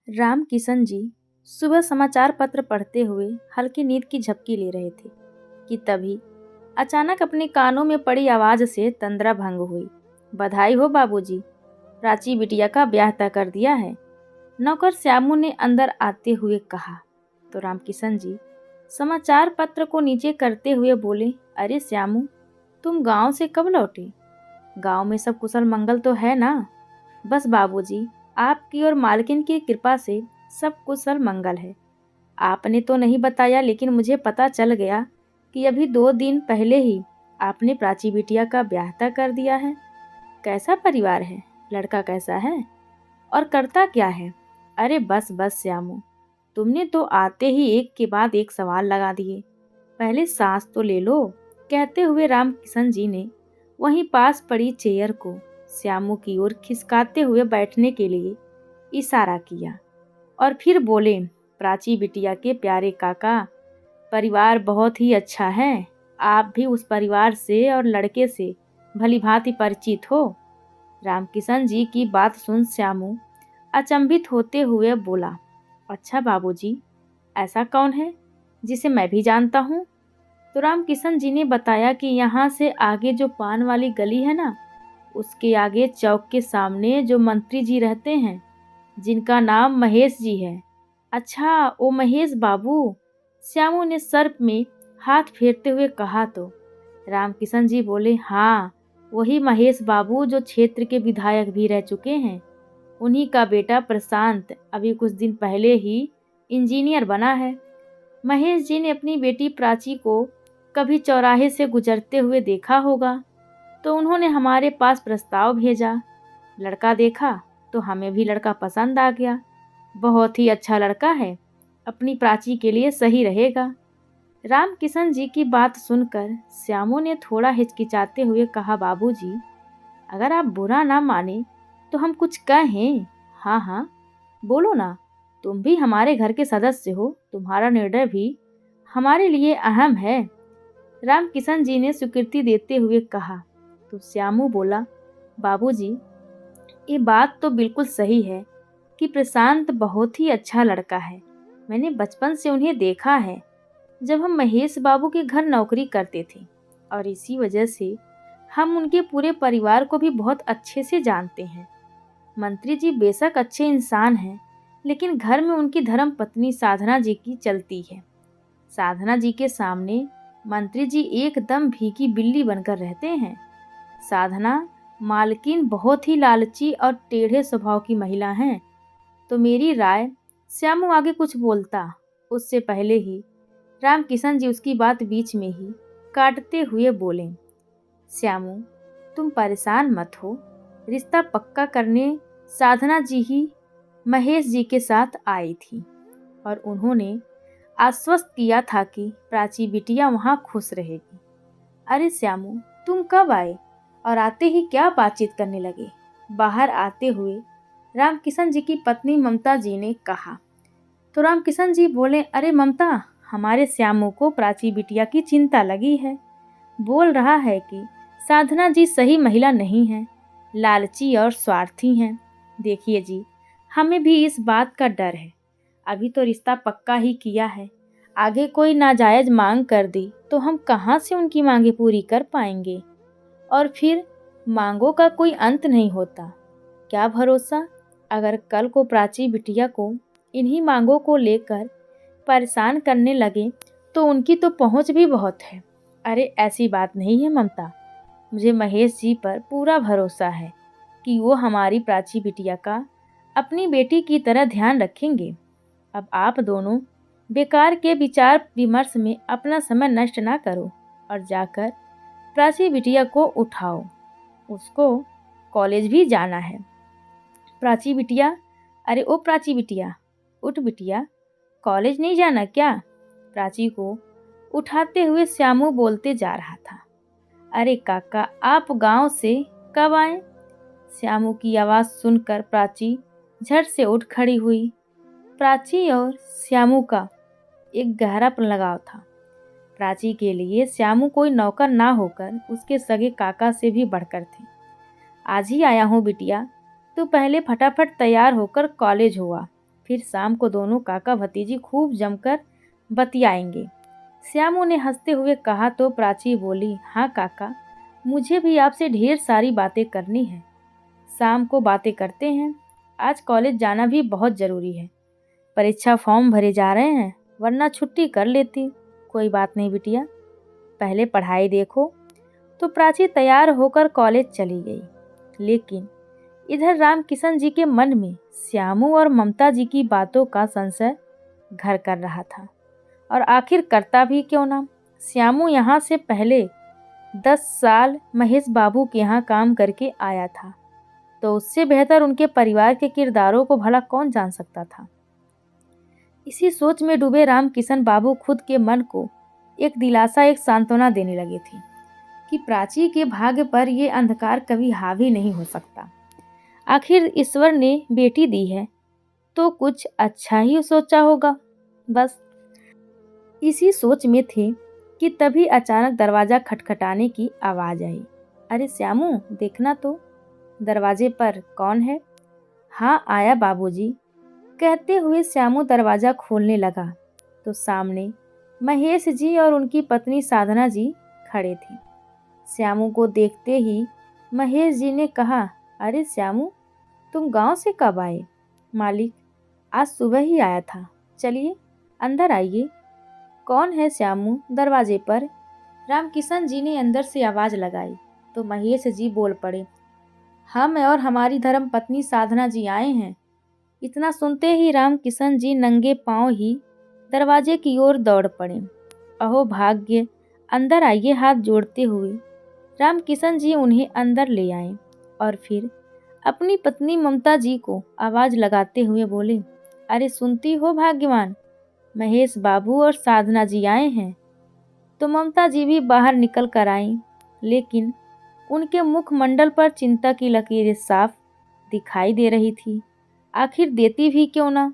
राम किशन जी सुबह समाचार पत्र पढ़ते हुए हल्की नींद की झपकी ले रहे थे कि तभी अचानक अपने कानों में पड़ी आवाज से तंद्रा भंग हुई। बधाई हो बाबूजी, प्राची बिटिया का ब्याह तय कर दिया है, नौकर श्यामू ने अंदर आते हुए कहा। तो रामकिशन जी समाचार पत्र को नीचे करते हुए बोले, अरे श्यामू, तुम गांव से कब लौटे? गांव में सब कुशल मंगल तो है ना? बस बाबूजी, आपकी और मालकिन की कृपा से सब कुशल मंगल है। आपने तो नहीं बताया, लेकिन मुझे पता चल गया कि अभी 2 दिन पहले ही आपने प्राची बिटिया का ब्याह तय कर दिया है। कैसा परिवार है? लड़का कैसा है और करता क्या है? अरे बस बस श्यामू, तुमने तो आते ही एक के बाद एक सवाल लगा दिए। पहले सांस तो ले लो। कहते हुए राम किशन जी ने वहीं पास पड़ी चेयर को श्यामू की ओर खिसकाते हुए बैठने के लिए इशारा किया और फिर बोले, प्राची बिटिया के प्यारे काका, परिवार बहुत ही अच्छा है। आप भी उस परिवार से और लड़के से भली भांति परिचित हो। रामकिशन जी की बात सुन श्यामू अचंभित होते हुए बोला, अच्छा बाबूजी, ऐसा कौन है जिसे मैं भी जानता हूँ? तो रामकिशन जी ने बताया कि यहाँ से आगे जो पान वाली गली है ना, उसके आगे चौक के सामने जो मंत्री जी रहते हैं, जिनका नाम महेश जी है। अच्छा, ओ महेश बाबू, श्यामू ने सर में हाथ फेरते हुए कहा। तो रामकिशन जी बोले, हाँ, वही महेश बाबू जो क्षेत्र के विधायक भी रह चुके हैं। उन्हीं का बेटा प्रशांत अभी कुछ दिन पहले ही इंजीनियर बना है। महेश जी ने अपनी बेटी प्राची को कभी चौराहे से गुजरते हुए देखा होगा, तो उन्होंने हमारे पास प्रस्ताव भेजा। लड़का देखा तो हमें भी लड़का पसंद आ गया। बहुत ही अच्छा लड़का है, अपनी प्राची के लिए सही रहेगा। रामकिशन जी की बात सुनकर श्यामू ने थोड़ा हिचकिचाते हुए कहा, बाबूजी, अगर आप बुरा ना माने तो हम कुछ कहें? हाँ हाँ, बोलो ना, तुम भी हमारे घर के सदस्य हो, तुम्हारा निर्णय भी हमारे लिए अहम है। रामकिशन जी ने स्वीकृति देते हुए कहा। तो श्यामू बोला, बाबूजी, ये बात तो बिल्कुल सही है कि प्रशांत बहुत ही अच्छा लड़का है। मैंने बचपन से उन्हें देखा है, जब हम महेश बाबू के घर नौकरी करते थे, और इसी वजह से हम उनके पूरे परिवार को भी बहुत अच्छे से जानते हैं। मंत्री जी बेशक अच्छे इंसान हैं, लेकिन घर में उनकी धर्म पत्नी साधना जी की चलती है। साधना जी के सामने मंत्री जी एकदम भीगी बिल्ली बनकर रहते हैं। साधना मालकिन बहुत ही लालची और टेढ़े स्वभाव की महिला हैं। तो मेरी राय, श्यामू आगे कुछ बोलता उससे पहले ही रामकिशन जी उसकी बात बीच में ही काटते हुए बोले, श्यामू, तुम परेशान मत हो। रिश्ता पक्का करने साधना जी ही महेश जी के साथ आई थी और उन्होंने आश्वस्त किया था कि प्राची बिटिया वहाँ खुश रहेगी। अरे श्यामू, तुम कब आए और आते ही क्या बातचीत करने लगे? बाहर आते हुए रामकिशन जी की पत्नी ममता जी ने कहा। तो रामकिशन जी बोले, अरे ममता, हमारे श्यामू को प्राची बिटिया की चिंता लगी है। बोल रहा है कि साधना जी सही महिला नहीं है, लालची और स्वार्थी हैं। देखिए जी, हमें भी इस बात का डर है। अभी तो रिश्ता पक्का ही किया है, आगे कोई नाजायज मांग कर दी तो हम कहाँ से उनकी मांगे पूरी कर पाएंगे? और फिर मांगों का कोई अंत नहीं होता। क्या भरोसा, अगर कल को प्राची बिटिया को इन्हीं मांगों को लेकर परेशान करने लगे तो उनकी तो पहुंच भी बहुत है। अरे ऐसी बात नहीं है ममता, मुझे महेश जी पर पूरा भरोसा है कि वो हमारी प्राची बिटिया का अपनी बेटी की तरह ध्यान रखेंगे। अब आप दोनों बेकार के विचार विमर्श में अपना समय नष्ट ना करो और जाकर प्राची बिटिया को उठाओ। उसको कॉलेज भी जाना है। प्राची बिटिया, अरे ओ प्राची बिटिया, उठ बिटिया, कॉलेज नहीं जाना क्या? प्राची को उठाते हुए श्यामू बोलते जा रहा था। अरे काका, आप गांव से कब आए? श्यामू की आवाज़ सुनकर प्राची झट से उठ खड़ी हुई। प्राची और श्यामू का एक गहरा लगाव था। प्राची के लिए श्यामू कोई नौकर ना होकर उसके सगे काका से भी बढ़कर थे। आज ही आया हूँ बिटिया, तू पहले फटाफट तैयार होकर कॉलेज हुआ फिर शाम को दोनों काका भतीजी खूब जमकर बतियाएंगे। श्यामू ने हंसते हुए कहा तो प्राची बोली, हाँ काका, मुझे भी आपसे ढेर सारी बातें करनी है। शाम को बातें करते हैं। आज कॉलेज जाना भी बहुत ज़रूरी है। परीक्षा फॉर्म भरे जा रहे हैं, वरना छुट्टी कर लेती। कोई बात नहीं बिटिया, पहले पढ़ाई देखो। तो प्राची तैयार होकर कॉलेज चली गई। लेकिन इधर रामकिशन जी के मन में श्यामू और ममता जी की बातों का संशय घर कर रहा था। और आखिर करता भी क्यों ना। श्यामू यहाँ से पहले 10 साल महेश बाबू के यहाँ काम करके आया था, तो उससे बेहतर उनके परिवार के किरदारों को भला कौन जान सकता था। इसी सोच में डूबे रामकिशन बाबू खुद के मन को एक दिलासा, एक सांत्वना देने लगे थे कि प्राची के भाग्य पर ये अंधकार कभी हावी नहीं हो सकता। आखिर ईश्वर ने बेटी दी है तो कुछ अच्छा ही सोचा होगा। बस इसी सोच में थे कि तभी अचानक दरवाजा खटखटाने की आवाज आई। अरे श्यामू, देखना तो दरवाजे पर कौन है। हाँ आया बाबूजी, कहते हुए श्यामू दरवाजा खोलने लगा तो सामने महेश जी और उनकी पत्नी साधना जी खड़े थे। श्यामू को देखते ही महेश जी ने कहा, अरे श्यामू, तुम गांव से कब आए। मालिक, आज सुबह ही आया था। चलिए अंदर आइए। कौन है श्यामू दरवाजे पर। रामकिशन जी ने अंदर से आवाज लगाई तो महेश जी बोल पड़े, हम और हमारी धर्म पत्नी साधना जी आए हैं। इतना सुनते ही रामकिशन जी नंगे पांव ही दरवाजे की ओर दौड़ पड़े। अहो भाग्य, अंदर आइए। हाथ जोड़ते हुए रामकिशन जी उन्हें अंदर ले आए और फिर अपनी पत्नी ममता जी को आवाज लगाते हुए बोले, अरे सुनती हो भाग्यवान, महेश बाबू और साधना जी आए हैं। तो ममता जी भी बाहर निकल कर आईं, लेकिन उनके मुखमंडल पर चिंता की लकीरें साफ दिखाई दे रही थी। आखिर देती भी क्यों ना।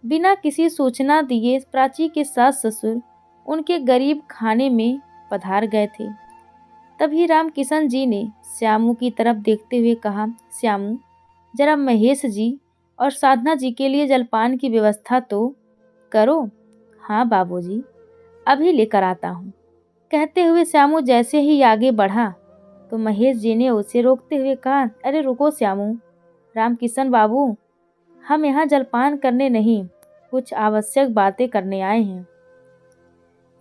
बिना किसी सूचना दिए प्राची के सास ससुर उनके गरीब खाने में पधार गए थे। तभी रामकिशन जी ने श्यामू की तरफ देखते हुए कहा, श्यामू, जरा महेश जी और साधना जी के लिए जलपान की व्यवस्था तो करो। हाँ बाबूजी, अभी लेकर आता हूँ। कहते हुए श्यामू जैसे ही आगे बढ़ा तो महेश जी ने उसे रोकते हुए कहा, अरे रुको श्यामू, रामकिशन बाबू, हम यहाँ जलपान करने नहीं, कुछ आवश्यक बातें करने आए हैं।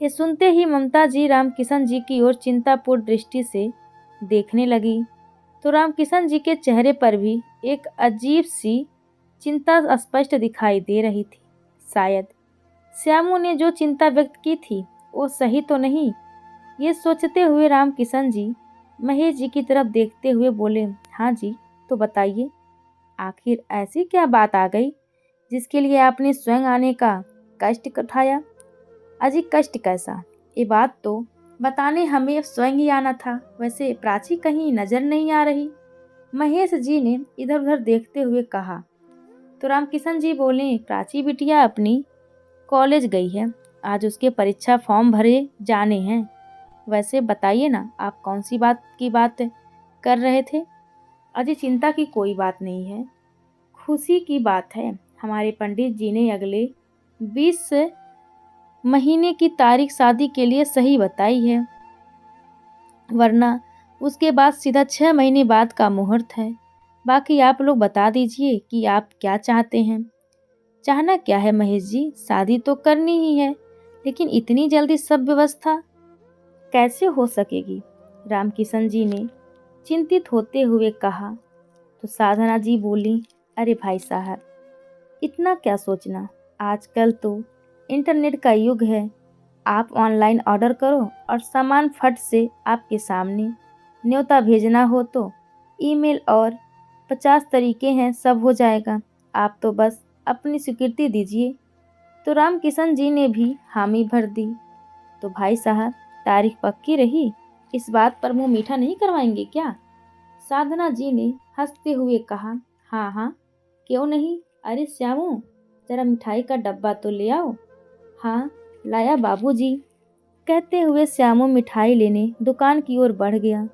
ये सुनते ही ममता जी रामकिशन जी की ओर चिंतापूर्ण दृष्टि से देखने लगी तो रामकिशन जी के चेहरे पर भी एक अजीब सी चिंता स्पष्ट दिखाई दे रही थी। शायद श्यामू ने जो चिंता व्यक्त की थी वो सही तो नहीं। ये सोचते हुए रामकिशन जी महेश जी की तरफ देखते हुए बोले, हाँ जी, तो बताइए, आखिर ऐसी क्या बात आ गई जिसके लिए आपने स्वयं आने का कष्ट उठाया। अजी कष्ट कैसा, ये बात तो बताने हमें स्वयं ही आना था। वैसे प्राची कहीं नजर नहीं आ रही। महेश जी ने इधर उधर देखते हुए कहा तो रामकिशन जी बोले, प्राची बिटिया अपनी कॉलेज गई है, आज उसके परीक्षा फॉर्म भरे जाने हैं। वैसे बताइए ना, आप कौन सी बात की बात कर रहे थे। अजी चिंता की कोई बात नहीं है, खुशी की बात है। हमारे पंडित जी ने अगले 20 महीने की तारीख शादी के लिए सही बताई है, वरना उसके बाद सीधा 6 महीने बाद का मुहूर्त है। बाकी आप लोग बता दीजिए कि आप क्या चाहते हैं। चाहना क्या है महेश जी, शादी तो करनी ही है, लेकिन इतनी जल्दी सब व्यवस्था कैसे हो सकेगी। रामकिशन जी ने चिंतित होते हुए कहा तो साधना जी बोली, अरे भाई साहब, इतना क्या सोचना, आजकल तो इंटरनेट का युग है। आप ऑनलाइन ऑर्डर करो और सामान फट से आपके सामने। न्योता भेजना हो तो ईमेल और 50 तरीके हैं, सब हो जाएगा। आप तो बस अपनी स्वीकृति दीजिए। तो रामकिशन जी ने भी हामी भर दी। तो भाई साहब, तारीख पक्की रही, इस बात पर मुंह मीठा नहीं करवाएंगे क्या। साधना जी ने हंसते हुए कहा, हाँ हाँ, क्यों नहीं। अरे श्यामू, जरा मिठाई का डब्बा तो ले आओ। हाँ लाया बाबूजी। कहते हुए श्यामू मिठाई लेने दुकान की ओर बढ़ गया।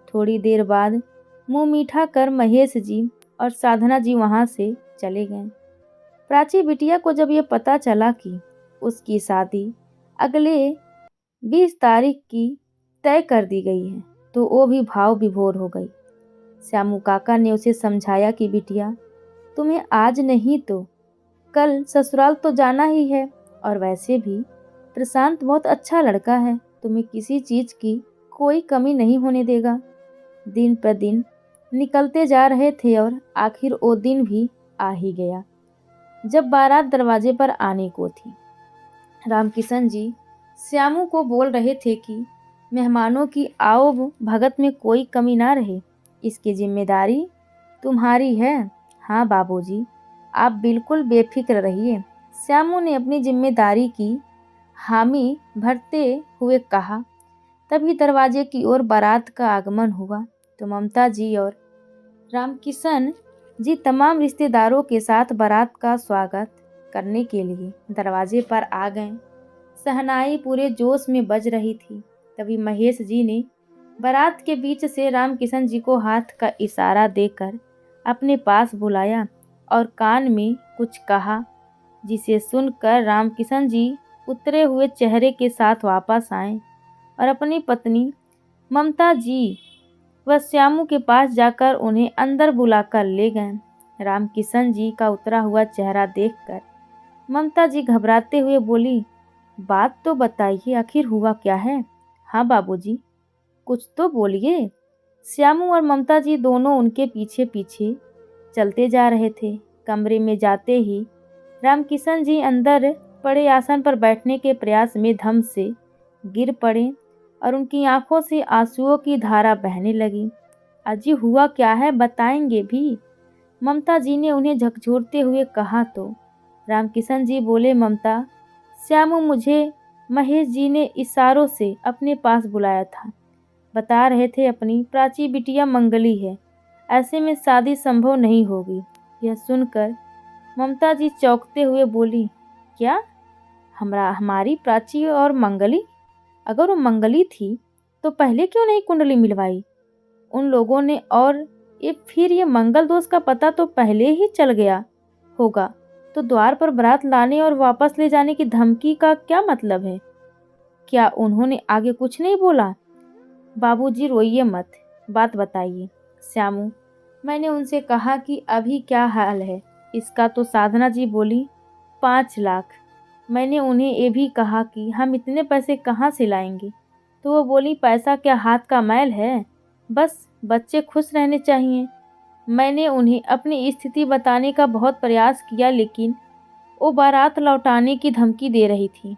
थोड़ी देर बाद मुंह मीठा कर महेश जी और साधना जी वहां से चले गए। प्राची बिटिया को जब ये पता चला कि उसकी शादी अगले 20 तारीख की तय कर दी गई है तो वो भी भाव विभोर हो गई। श्यामू काका ने उसे समझाया कि बिटिया, तुम्हें आज नहीं तो कल ससुराल तो जाना ही है, और वैसे भी प्रशांत बहुत अच्छा लड़का है, तुम्हें किसी चीज की कोई कमी नहीं होने देगा। दिन पर दिन निकलते जा रहे थे और आखिर वो दिन भी आ ही गया जब बारात दरवाजे पर आने को थी। रामकिशन जी श्यामू को बोल रहे थे कि मेहमानों की आओ भगत में कोई कमी ना रहे, इसकी जिम्मेदारी तुम्हारी है। हाँ बाबूजी, आप बिल्कुल बेफिक्र रहिए, श्यामू ने अपनी जिम्मेदारी की हामी भरते हुए कहा। तभी दरवाजे की ओर बारात का आगमन हुआ तो ममता जी और रामकिशन जी तमाम रिश्तेदारों के साथ बारात का स्वागत करने के लिए दरवाजे पर आ गए। शहनाई पूरे जोश में बज रही थी। तभी महेश जी ने बारात के बीच से रामकिशन जी को हाथ का इशारा देकर अपने पास बुलाया और कान में कुछ कहा, जिसे सुनकर रामकिशन जी उतरे हुए चेहरे के साथ वापस आए और अपनी पत्नी ममता जी व श्यामू के पास जाकर उन्हें अंदर बुलाकर ले गए। रामकिशन जी का उतरा हुआ चेहरा देखकर ममता जी घबराते हुए बोली, बात तो बताइए, आखिर हुआ क्या है? हाँ बाबूजी, कुछ तो बोलिए। श्यामू और ममता जी दोनों उनके पीछे पीछे चलते जा रहे थे। कमरे में जाते ही रामकिशन जी अंदर पड़े आसन पर बैठने के प्रयास में धम से गिर पड़े और उनकी आंखों से आंसुओं की धारा बहने लगी। अजी हुआ क्या है, बताएंगे भी? ममता जी ने उन्हें झकझोरते हुए कहा तो रामकिशन जी बोले, ममता, श्यामू मुझे महेश जी ने इशारों से अपने पास बुलाया था, बता रहे थे अपनी प्राची बिटिया मंगली है, ऐसे में शादी संभव नहीं होगी। यह सुनकर ममता जी चौंकते हुए बोली, क्या हमारी प्राची और मंगली? अगर वो मंगली थी तो पहले क्यों नहीं कुंडली मिलवाई उन लोगों ने? और फिर ये मंगल दोष का पता तो पहले ही चल गया होगा, तो द्वार पर बारात लाने और वापस ले जाने की धमकी का क्या मतलब है? क्या उन्होंने आगे कुछ नहीं बोला? बाबूजी रोइए मत, बात बताइए। श्यामू, मैंने उनसे कहा कि अभी क्या हाल है इसका, तो साधना जी बोली 5 लाख। मैंने उन्हें ये भी कहा कि हम इतने पैसे कहाँ से लाएंगे, तो वो बोली पैसा क्या हाथ का मैल है, बस बच्चे खुश रहने चाहिए। मैंने उन्हें अपनी स्थिति बताने का बहुत प्रयास किया, लेकिन वो बारात लौटाने की धमकी दे रही थी।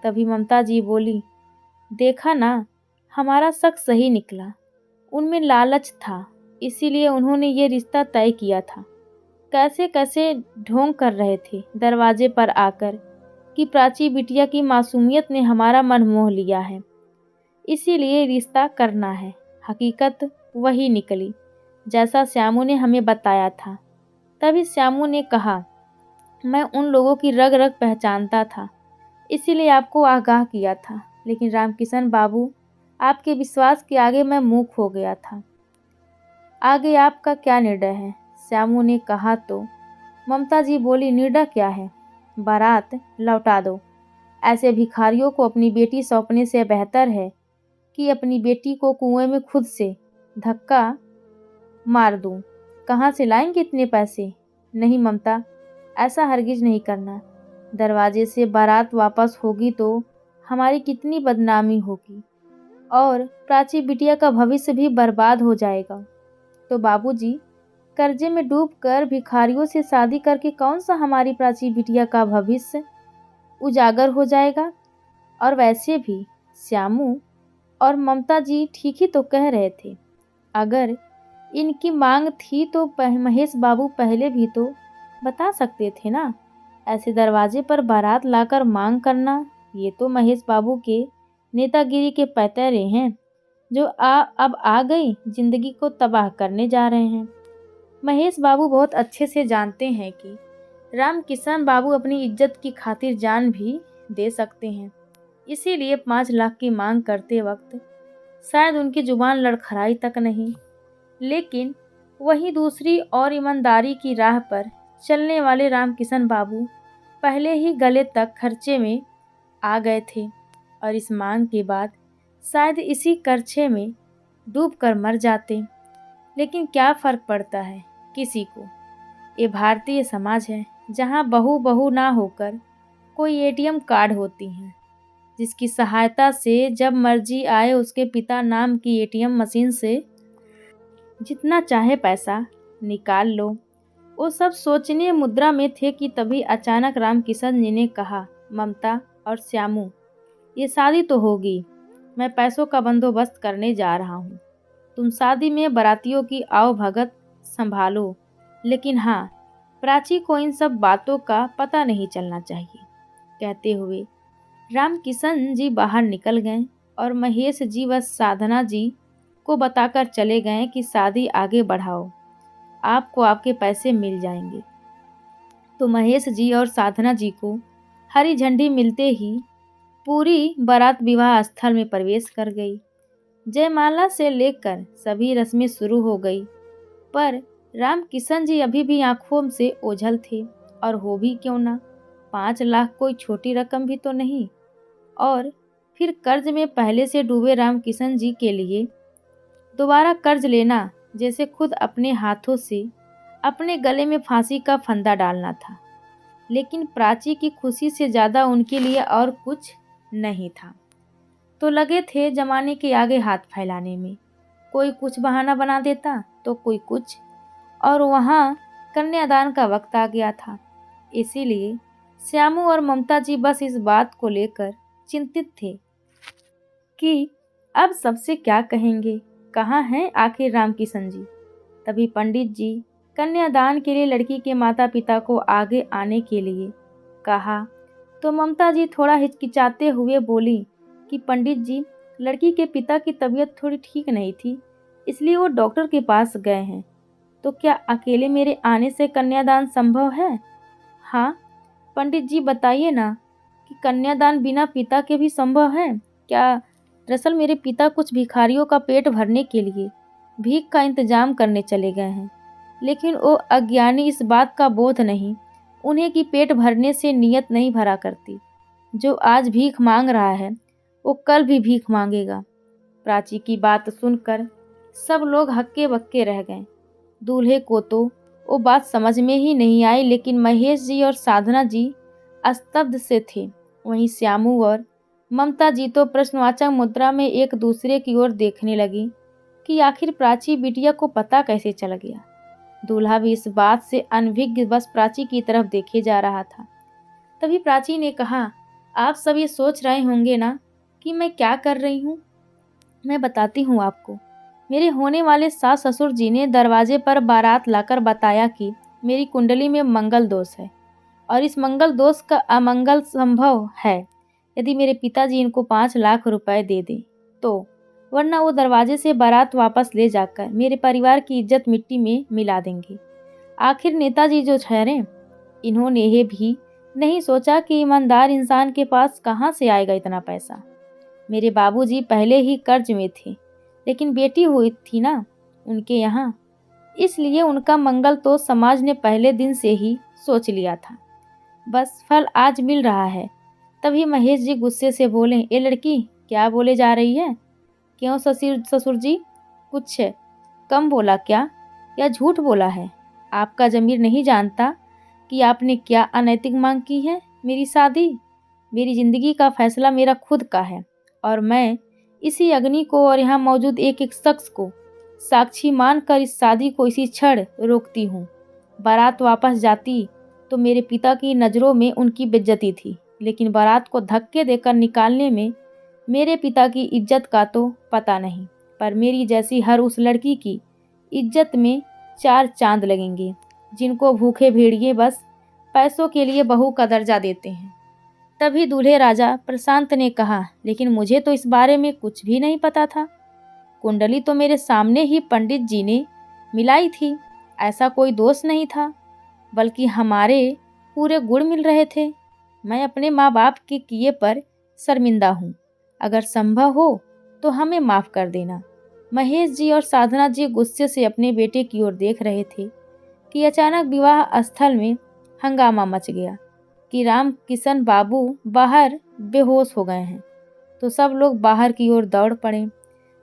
तभी ममता जी बोली, देखा ना, हमारा शक सही निकला, उनमें लालच था, इसीलिए उन्होंने ये रिश्ता तय किया था। कैसे कैसे ढोंग कर रहे थे दरवाजे पर आकर कि प्राची बिटिया की मासूमियत ने हमारा मन मोह लिया है, इसीलिए रिश्ता करना है। हकीकत वही निकली जैसा श्यामू ने हमें बताया था। तभी श्यामू ने कहा, मैं उन लोगों की रग रग पहचानता था, इसीलिए आपको आगाह किया था, लेकिन रामकिशन बाबू, आपके विश्वास के आगे मैं मूक हो गया था। आगे आपका क्या निर्णय है? श्यामू ने कहा तो ममता जी बोली, निर्णय क्या है? बारात लौटा दो। ऐसे भिखारियों को अपनी बेटी सौंपने से बेहतर है कि अपनी बेटी को कुएं में खुद से धक्का मार दूं। कहाँ से लाएंगे इतने पैसे? नहीं ममता, ऐसा हरगिज नहीं करना। दरवाजे से बारात वापस होगी तो हमारी कितनी बदनामी होगी और प्राची बिटिया का भविष्य भी बर्बाद हो जाएगा। तो बाबूजी, कर्जे में डूबकर भिखारियों से शादी करके कौन सा हमारी प्राची बिटिया का भविष्य उजागर हो जाएगा? और वैसे भी श्यामू और ममता जी ठीक ही तो कह रहे थे। अगर इनकी मांग थी तो महेश बाबू पहले भी तो बता सकते थे ना। ऐसे दरवाजे पर बारात लाकर मांग करना, ये तो महेश बाबू के नेतागिरी के पैतरे हैं जो अब आ गई जिंदगी को तबाह करने जा रहे हैं। महेश बाबू बहुत अच्छे से जानते हैं कि रामकिशन बाबू अपनी इज्जत की खातिर जान भी दे सकते हैं, इसीलिए 5 लाख की मांग करते वक्त शायद उनकी जुबान लड़खड़ाई तक नहीं। लेकिन वहीं दूसरी और ईमानदारी की राह पर चलने वाले रामकिशन बाबू पहले ही गले तक खर्चे में आ गए थे और इस मांग के बाद शायद इसी खर्चे में डूब कर मर जाते। लेकिन क्या फ़र्क पड़ता है किसी को। ये भारतीय समाज है जहाँ बहू बहू ना होकर कोई एटीएम कार्ड होती हैं, जिसकी सहायता से जब मर्जी आए उसके पिता नाम की एटीएम मशीन से जितना चाहे पैसा निकाल लो। वो सब सोचनीय मुद्रा में थे कि तभी अचानक रामकिशन जी ने कहा, ममता और श्यामू, ये शादी तो होगी, मैं पैसों का बंदोबस्त करने जा रहा हूँ। तुम शादी में बारातियों की आवभगत संभालो, लेकिन हाँ, प्राची को इन सब बातों का पता नहीं चलना चाहिए। कहते हुए रामकिशन जी बाहर निकल गए और महेश जी व साधना जी को बताकर चले गए कि शादी आगे बढ़ाओ, आपको आपके पैसे मिल जाएंगे। तो महेश जी और साधना जी को हरी झंडी मिलते ही पूरी बारात विवाह स्थल में प्रवेश कर गई। जयमाला से लेकर सभी रस्में शुरू हो गई, पर रामकिशन जी अभी भी आंखों से ओझल थे। और हो भी क्यों ना, 5 लाख कोई छोटी रकम भी तो नहीं। और फिर कर्ज में पहले से डूबे रामकिशन जी के लिए दोबारा कर्ज लेना जैसे खुद अपने हाथों से अपने गले में फांसी का फंदा डालना था। लेकिन प्राची की खुशी से ज़्यादा उनके लिए और कुछ नहीं था, तो लगे थे जमाने के आगे हाथ फैलाने में। कोई कुछ बहाना बना देता तो कोई कुछ, और वहाँ कन्यादान का वक्त आ गया था। इसीलिए श्यामू और ममता जी बस इस बात को लेकर चिंतित थे कि अब सबसे क्या कहेंगे, कहाँ हैं आखिर रामकिशन जी। तभी पंडित जी कन्यादान के लिए लड़की के माता पिता को आगे आने के लिए कहा, तो ममता जी थोड़ा हिचकिचाते हुए बोली कि पंडित जी, लड़की के पिता की तबीयत थोड़ी ठीक नहीं थी, इसलिए वो डॉक्टर के पास गए हैं। तो क्या अकेले मेरे आने से कन्यादान संभव है? हाँ पंडित जी, बताइए ना कि कन्यादान बिना पिता के भी संभव है क्या? दरअसल मेरे पिता कुछ भिखारियों का पेट भरने के लिए भीख का इंतजाम करने चले गए हैं, लेकिन वो अज्ञानी, इस बात का बोध नहीं उन्हें कि पेट भरने से नीयत नहीं भरा करती। जो आज भीख मांग रहा है वो कल भी भीख मांगेगा। प्राची की बात सुनकर सब लोग हक्के बक्के रह गए। दूल्हे को तो वो बात समझ में ही नहीं आई, लेकिन महेश जी और साधना जी स्तब्ध से थे। वहीं श्यामू और ममता जी तो प्रश्नवाचक मुद्रा में एक दूसरे की ओर देखने लगी कि आखिर प्राची बिटिया को पता कैसे चल गया। दूल्हा भी इस बात से अनभिज्ञ बस प्राची की तरफ देखे जा रहा था। तभी प्राची ने कहा, आप सब ये सोच रहे होंगे ना कि मैं क्या कर रही हूँ। मैं बताती हूँ आपको। मेरे होने वाले सास ससुर जी ने दरवाजे पर बारात लाकर बताया कि मेरी कुंडली में मंगल दोष है और इस मंगल दोष का अमंगल संभव है यदि मेरे पिताजी इनको 5 लाख रुपए दे दें तो, वरना वो दरवाजे से बारात वापस ले जाकर मेरे परिवार की इज्जत मिट्टी में मिला देंगे। आखिर नेताजी जो ठहरे, इन्होंने ये भी नहीं सोचा कि ईमानदार इंसान के पास कहाँ से आएगा इतना पैसा। मेरे बाबूजी पहले ही कर्ज में थे, लेकिन बेटी हुई थी ना उनके यहाँ, इसलिए उनका मंगल तो समाज ने पहले दिन से ही सोच लिया था। बस फल आज मिल रहा है। तभी महेश जी गुस्से से बोले, ये लड़की क्या बोले जा रही है? क्यों ससुर जी, कुछ कम बोला क्या या झूठ बोला है? आपका ज़मीर नहीं जानता कि आपने क्या अनैतिक मांग की है? मेरी ज़िंदगी का फैसला मेरा खुद का है और मैं इसी अग्नि को और यहाँ मौजूद एक एक शख्स को साक्षी मानकर इस शादी को इसी क्षण रोकती हूँ। बारात वापस जाती तो मेरे पिता की नज़रों में उनकी बेइज्जती थी, लेकिन बारात को धक्के देकर निकालने में मेरे पिता की इज्जत का तो पता नहीं, पर मेरी जैसी हर उस लड़की की इज्जत में 4 चांद लगेंगे जिनको भूखे भेड़िए बस पैसों के लिए बहू का दर्जा देते हैं। तभी दूल्हे राजा प्रशांत ने कहा, लेकिन मुझे तो इस बारे में कुछ भी नहीं पता था। कुंडली तो मेरे सामने ही पंडित जी ने मिलाई थी, ऐसा कोई दोष नहीं था, बल्कि हमारे पूरे गुण मिल रहे थे। मैं अपने माँ बाप के किए पर शर्मिंदा हूँ। अगर संभव हो तो हमें माफ़ कर देना। महेश जी और साधना जी गुस्से से अपने बेटे की ओर देख रहे थे। कि अचानक विवाह स्थल में हंगामा मच गया कि राम किशन बाबू बाहर बेहोश हो गए हैं। तो सब लोग बाहर की ओर दौड़ पड़े,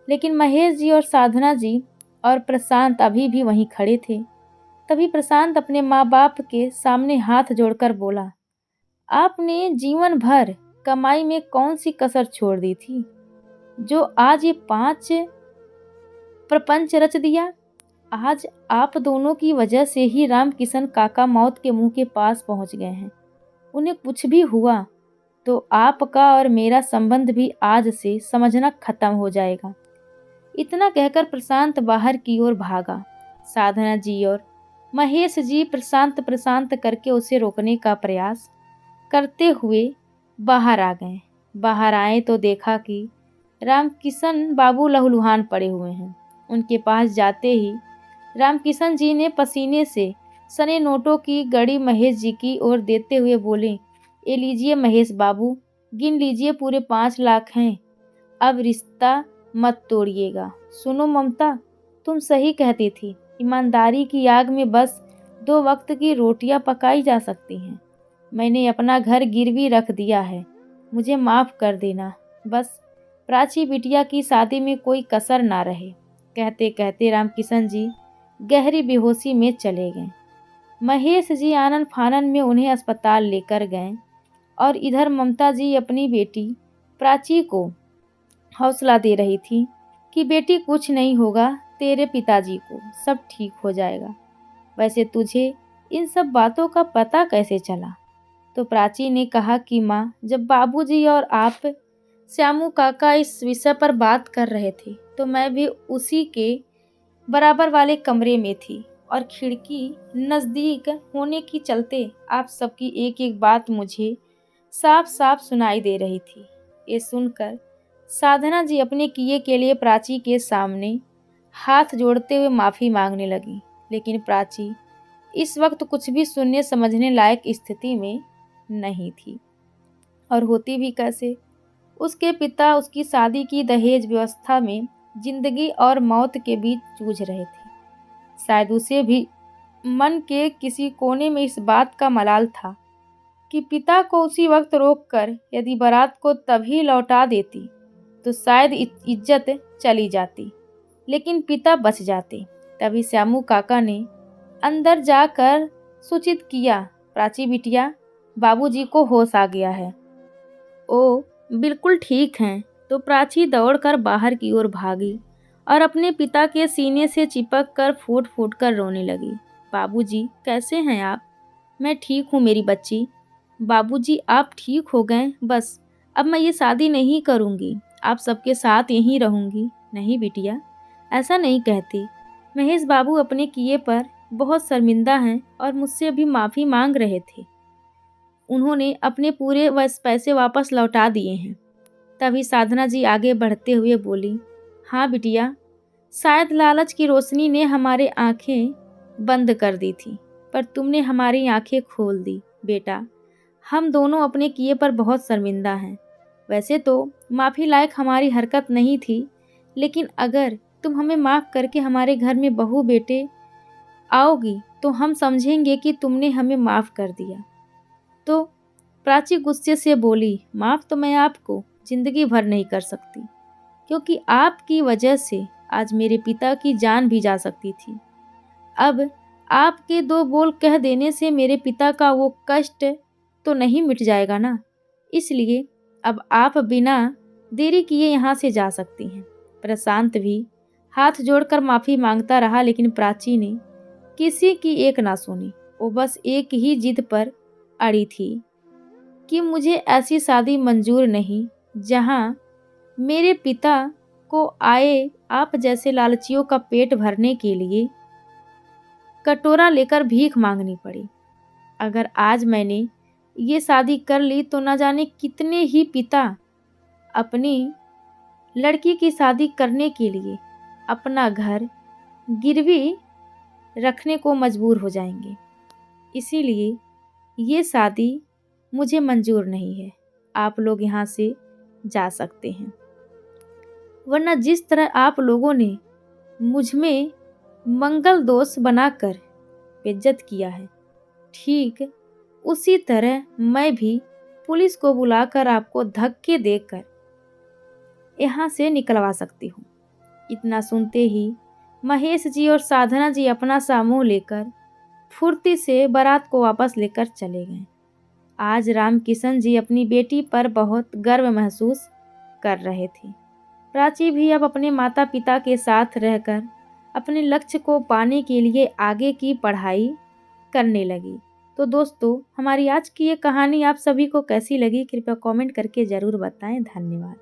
लेकिन महेश जी और साधना जी और प्रशांत अभी भी वहीं खड़े थे। तभी प्रशांत अपने माँ बाप के सामने हाथ जोड़कर बोला, आपने जीवन भर कमाई में कौन सी कसर छोड़ दी थी जो आज ये 5 प्रपंच रच दिया। आज आप दोनों की वजह से ही राम किशन काका मौत के मुंह के पास पहुंच गए हैं। उन्हें कुछ भी हुआ तो आपका और मेरा संबंध भी आज से समझना खत्म हो जाएगा। इतना कहकर प्रशांत बाहर की ओर भागा। साधना जी और महेश जी प्रशांत प्रशांत करके उसे रोकने का प्रयास करते हुए बाहर आ गए। बाहर आए तो देखा कि रामकिशन बाबू लहूलुहान पड़े हुए हैं। उनके पास जाते ही रामकिशन जी ने पसीने से सने नोटों की गड़ी महेश जी की ओर देते हुए बोले, ये लीजिए महेश बाबू, गिन लीजिए, पूरे 5 लाख हैं। अब रिश्ता मत तोड़िएगा। सुनो ममता, तुम सही कहती थी, ईमानदारी की आग में बस 2 वक्त की रोटियां पकाई जा सकती हैं। मैंने अपना घर गिरवी रख दिया है, मुझे माफ़ कर देना। बस प्राची बिटिया की शादी में कोई कसर ना रहे। कहते कहते रामकिशन जी गहरी बेहोशी में चले गए। महेश जी आनन फानन में उन्हें अस्पताल लेकर गए और इधर ममता जी अपनी बेटी प्राची को हौसला दे रही थी कि बेटी कुछ नहीं होगा, तेरे पिताजी को सब ठीक हो जाएगा। वैसे तुझे इन सब बातों का पता कैसे चला? तो प्राची ने कहा कि माँ, जब बाबूजी और आप श्यामू काका इस विषय पर बात कर रहे थे तो मैं भी उसी के बराबर वाले कमरे में थी और खिड़की नज़दीक होने के चलते आप सबकी एक एक बात मुझे साफ साफ सुनाई दे रही थी। ये सुनकर साधना जी अपने किए के लिए प्राची के सामने हाथ जोड़ते हुए माफ़ी मांगने लगी, लेकिन प्राची इस वक्त कुछ भी सुनने समझने लायक स्थिति में नहीं थी, और होती भी कैसे। उसके पिता उसकी शादी की दहेज व्यवस्था में जिंदगी और मौत के बीच जूझ रहे थे। शायद उसे भी मन के किसी कोने में इस बात का मलाल था कि पिता को उसी वक्त रोककर यदि बारात को तभी लौटा देती तो शायद इज्जत चली जाती, लेकिन पिता बच जाते। तभी श्यामू काका ने अंदर जाकर सूचित किया, प्राची बिटिया, बाबूजी को होश आ गया है। ओ बिल्कुल ठीक हैं। तो प्राची दौड़कर बाहर की ओर भागी और अपने पिता के सीने से चिपक कर फूट फूट कर रोने लगी। बाबूजी कैसे हैं आप? मैं ठीक हूँ मेरी बच्ची। बाबूजी आप ठीक हो गए? बस अब मैं ये शादी नहीं करूँगी, आप सबके साथ यहीं रहूँगी। नहीं बिटिया, ऐसा नहीं कहती। महेश बाबू अपने किए पर बहुत शर्मिंदा हैं और मुझसे अभी माफ़ी मांग रहे थे। उन्होंने अपने पूरे पैसे वापस लौटा दिए हैं। तभी साधना जी आगे बढ़ते हुए बोली, हाँ बिटिया, शायद लालच की रोशनी ने हमारे आंखें बंद कर दी थी, पर तुमने हमारी आंखें खोल दी। बेटा, हम दोनों अपने किए पर बहुत शर्मिंदा हैं। वैसे तो माफ़ी लायक हमारी हरकत नहीं थी, लेकिन अगर तुम हमें माफ़ करके हमारे घर में बहू बेटे आओगी तो हम समझेंगे कि तुमने हमें माफ़ कर दिया। तो प्राची गुस्से से बोली, माफ़ तो मैं आपको ज़िंदगी भर नहीं कर सकती, क्योंकि आपकी वजह से आज मेरे पिता की जान भी जा सकती थी। अब आपके 2 बोल कह देने से मेरे पिता का वो कष्ट तो नहीं मिट जाएगा ना। इसलिए अब आप बिना देरी किए यहाँ से जा सकती हैं। प्रशांत भी हाथ जोड़कर माफ़ी मांगता रहा, लेकिन प्राची ने किसी की एक ना सुनी। वो बस एक ही जिद पर अड़ी थी कि मुझे ऐसी शादी मंजूर नहीं जहां मेरे पिता को आए आप जैसे लालचियों का पेट भरने के लिए कटोरा लेकर भीख मांगनी पड़ी। अगर आज मैंने ये शादी कर ली तो न जाने कितने ही पिता अपनी लड़की की शादी करने के लिए अपना घर गिरवी रखने को मजबूर हो जाएंगे। इसीलिए ये शादी मुझे मंजूर नहीं है। आप लोग यहाँ से जा सकते हैं, वरना जिस तरह आप लोगों ने मुझ में मंगल दोष बनाकर बेइज्जत किया है, ठीक उसी तरह मैं भी पुलिस को बुलाकर आपको धक्के देकर यहाँ से निकलवा सकती हूँ। इतना सुनते ही महेश जी और साधना जी अपना सा मुंह लेकर फुर्ती से बारात को वापस लेकर चले गए। आज रामकिशन जी अपनी बेटी पर बहुत गर्व महसूस कर रहे थे। प्राची भी अब अपने माता पिता के साथ रहकर अपने लक्ष्य को पाने के लिए आगे की पढ़ाई करने लगी। तो दोस्तों, हमारी आज की ये कहानी आप सभी को कैसी लगी, कृपया कमेंट करके ज़रूर बताएं। धन्यवाद।